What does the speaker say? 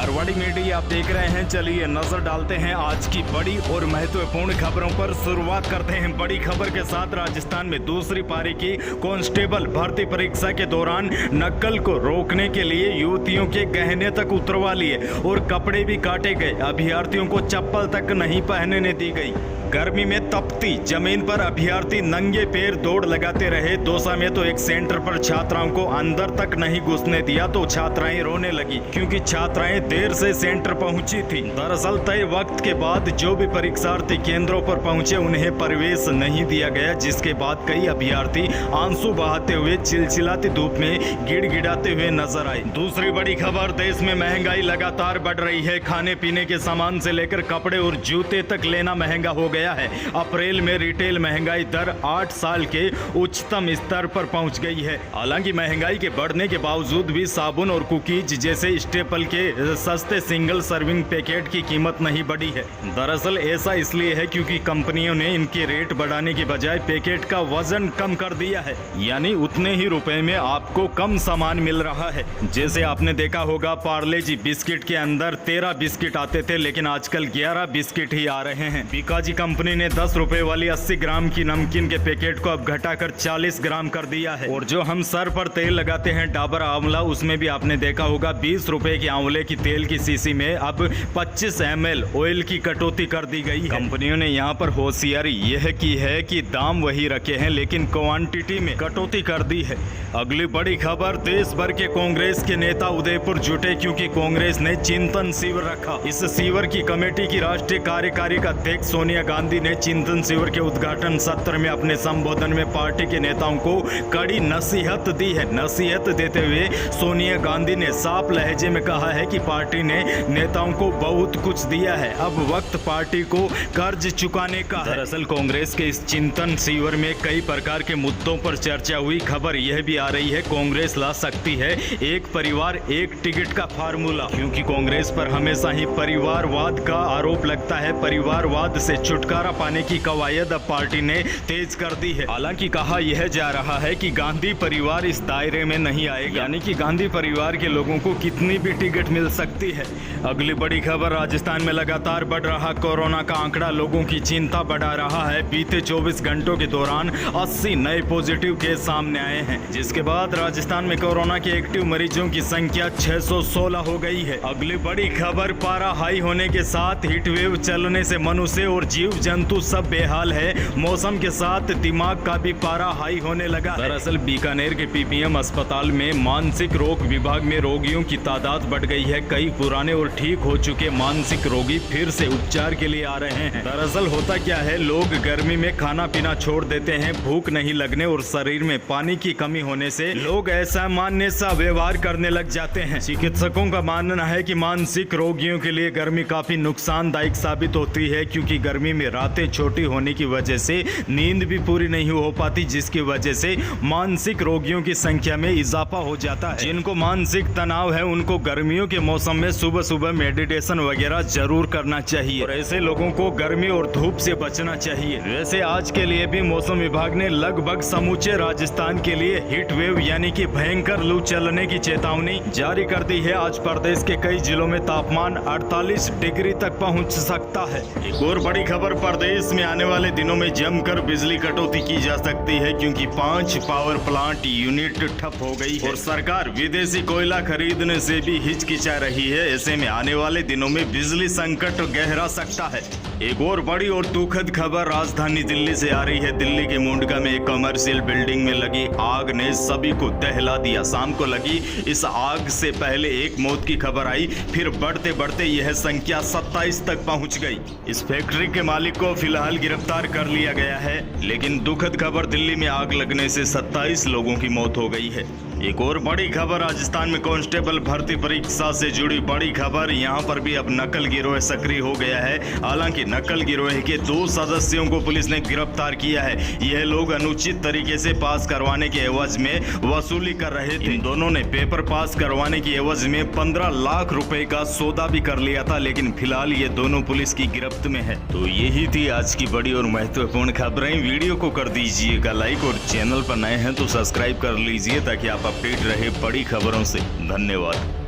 Marwari media आप देख रहे हैं। चलिए नजर डालते हैं आज की बड़ी और महत्वपूर्ण खबरों पर। शुरुआत करते हैं बड़ी खबर के साथ। राजस्थान में दूसरी पारी की कांस्टेबल भर्ती परीक्षा के दौरान नकल को रोकने के लिए युवतियों के गहने तक उतरवा लिए और कपड़े भी काटे गए। अभ्यर्थियों को चप्पल तक नहीं पहनने दी गई। गर्मी में तपती जमीन पर अभ्यर्थी नंगे पैर दौड़ लगाते रहे। दौसा में तो एक सेंटर पर छात्राओं को अंदर तक नहीं घुसने दिया तो छात्राएं रोने लगी क्योंकि छात्राएं देर से सेंटर पहुंची थी। दरअसल तय वक्त के बाद जो भी परीक्षार्थी केंद्रों पर पहुंचे उन्हें प्रवेश नहीं दिया गया, जिसके बाद कई अभ्यर्थी आंसू बहाते हुए चिलचिलाती धूप में गिड़गिड़ाते हुए नजर आए। दूसरी बड़ी खबर, देश में महंगाई लगातार बढ़ रही है। खाने पीने के सामान से लेकर कपड़े और जूते तक लेना महंगा हो गया है। अप्रैल में रिटेल महंगाई दर 8 साल के उच्चतम स्तर पर पहुंच गई है। हालांकि महंगाई के बढ़ने के बावजूद भी साबुन और कुकीज जैसे स्टेपल के सस्ते सिंगल सर्विंग पैकेट की कीमत नहीं बढ़ी है। दरअसल ऐसा इसलिए है क्योंकि कंपनियों ने इनके रेट बढ़ाने की बजाय पैकेट का वजन कम कर दिया है, यानी उतने ही रुपए में आपको कम सामान मिल रहा है। जैसे आपने देखा होगा पार्ले जी बिस्किट के अंदर 13 बिस्किट आते थे, लेकिन आजकल 11 बिस्किट ही आ रहे हैं। बीकाजी कंपनी ने 10 रुपए वाली 80 ग्राम की नमकीन के पैकेट को अब घटाकर 40 ग्राम कर दिया है। और जो हम सर पर तेल लगाते हैं डाबर आंवला, उसमें भी आपने देखा होगा 20 रुपए की आंवले की तेल की शीशी में अब 25 ml ऑयल की कटौती कर दी गई है। कंपनियों ने यहाँ पर होशियारी यह की है कि दाम वही रखे हैं लेकिन क्वांटिटी में कटौती कर दी है। अगली बड़ी खबर, देश भर के कांग्रेस के नेता उदयपुर जुटे क्योंकि कांग्रेस ने चिंतन शिविर रखा। इस शिविर की कमेटी की राष्ट्रीय कार्यकारी अध्यक्ष सोनिया गांधी ने चिंतन शिविर के उद्घाटन सत्र में अपने संबोधन में पार्टी के नेताओं को कड़ी नसीहत दी है। नसीहत देते हुए सोनिया गांधी ने साफ लहजे में कहा है कि पार्टी ने नेताओं को बहुत कुछ दिया है, अब वक्त पार्टी को कर्ज चुकाने का है। दरअसल कांग्रेस के इस चिंतन शिविर में कई प्रकार के मुद्दों पर चर्चा हुई। खबर यह भी आ रही है कांग्रेस ला सकती है एक परिवार एक टिकट का फार्मूला, क्योंकि कांग्रेस पर हमेशा ही परिवारवाद का आरोप लगता है। परिवारवाद से छुटकारा पाने की कवायद अब पार्टी ने तेज कर दी है। हालांकि कहा यह जा रहा है कि गांधी परिवार इस दायरे में नहीं आएगा, यानी कि गांधी परिवार के लोगों को कितनी भी टिकट मिल सकती है। अगली बड़ी खबर, राजस्थान में लगातार बढ़ रहा कोरोना का आंकड़ा लोगों की चिंता बढ़ा रहा है। बीते 24 घंटों के दौरान 80 नए पॉजिटिव केस सामने आए हैं, जिसके बाद राजस्थान में कोरोना के एक्टिव मरीजों की संख्या 616 हो गई है। अगली बड़ी खबर, पारा हाई होने के साथ हीटवेव चलने से मनुष्य और जीव जंतु सब बेहाल है। मौसम के साथ दिमाग का भी पारा हाई होने लगा। दरअसल बीकानेर के पीपीएम अस्पताल में मानसिक रोग विभाग में रोगियों की तादाद बढ़ गई है। कई पुराने और ठीक हो चुके मानसिक रोगी फिर से उपचार के लिए आ रहे हैं। दरअसल होता क्या है, लोग गर्मी में खाना पीना छोड़ देते हैं। भूख नहीं लगने और शरीर में पानी की कमी होने से लोग ऐसा मान्य सा व्यवहार करने लग जाते हैं। चिकित्सकों का मानना है कि मानसिक रोगियों के लिए गर्मी काफी नुकसानदायक साबित होती है, क्योंकि गर्मी में रातें छोटी होने की वजह से नींद भी पूरी नहीं हो पाती, जिसकी वजह से मानसिक रोगियों की संख्या में इजाफा हो जाता है। जिनको मानसिक तनाव है उनको गर्मियों के मौसम में सुबह सुबह मेडिटेशन वगैरह जरूर करना चाहिए और ऐसे लोगों को गर्मी और धूप से बचना चाहिए। वैसे आज के लिए भी मौसम विभाग ने लगभग समूचे राजस्थान के लिए हीट वेव यानी कि भयंकर लू चलने की चेतावनी जारी कर दी है। आज प्रदेश के कई जिलों में तापमान 48 डिग्री तक पहुंच सकता है। एक और बड़ी खबर, प्रदेश में आने वाले दिनों में जमकर बिजली कटौती की जा सकती है, क्योंकि 5 पावर प्लांट यूनिट ठप हो गई है और सरकार विदेशी कोयला खरीदने से भी हिचकिचा रही है। ऐसे में आने वाले दिनों में बिजली संकट गहरा सकता है। एक और बड़ी और दुखद खबर राजधानी दिल्ली से आ रही है। दिल्ली के मुंडका में एक कमर्शियल बिल्डिंग में लगी आग ने सभी को दहला दिया। शाम को लगी इस आग से पहले एक मौत की खबर आई, फिर बढ़ते बढ़ते यह संख्या 27 तक पहुंच गई। इस फैक्ट्री के मालिक को फिलहाल गिरफ्तार कर लिया गया है, लेकिन दुखद खबर, दिल्ली में आग लगने से 27 लोगों की मौत हो गई है। एक और बड़ी खबर, राजस्थान में कांस्टेबल भर्ती परीक्षा से जुड़ी बड़ी खबर। यहाँ पर भी अब नकल गिरोह सक्रिय हो गया है। हालांकि नकल गिरोह के 2 सदस्यों को पुलिस ने गिरफ्तार किया है। यह लोग अनुचित तरीके से पास करवाने के एवज में वसूली कर रहे थे। इन दोनों ने पेपर पास करवाने की एवज में 15 लाख रुपए का सौदा भी कर लिया था, लेकिन फिलहाल ये दोनों पुलिस की गिरफ्त में है। तो यही थी आज की बड़ी और महत्वपूर्ण खबरें। वीडियो को कर दीजिएगा लाइक और चैनल पर नए हैं तो सब्सक्राइब कर लीजिए ताकि आप अपडेट रहे बड़ी खबरों से। धन्यवाद।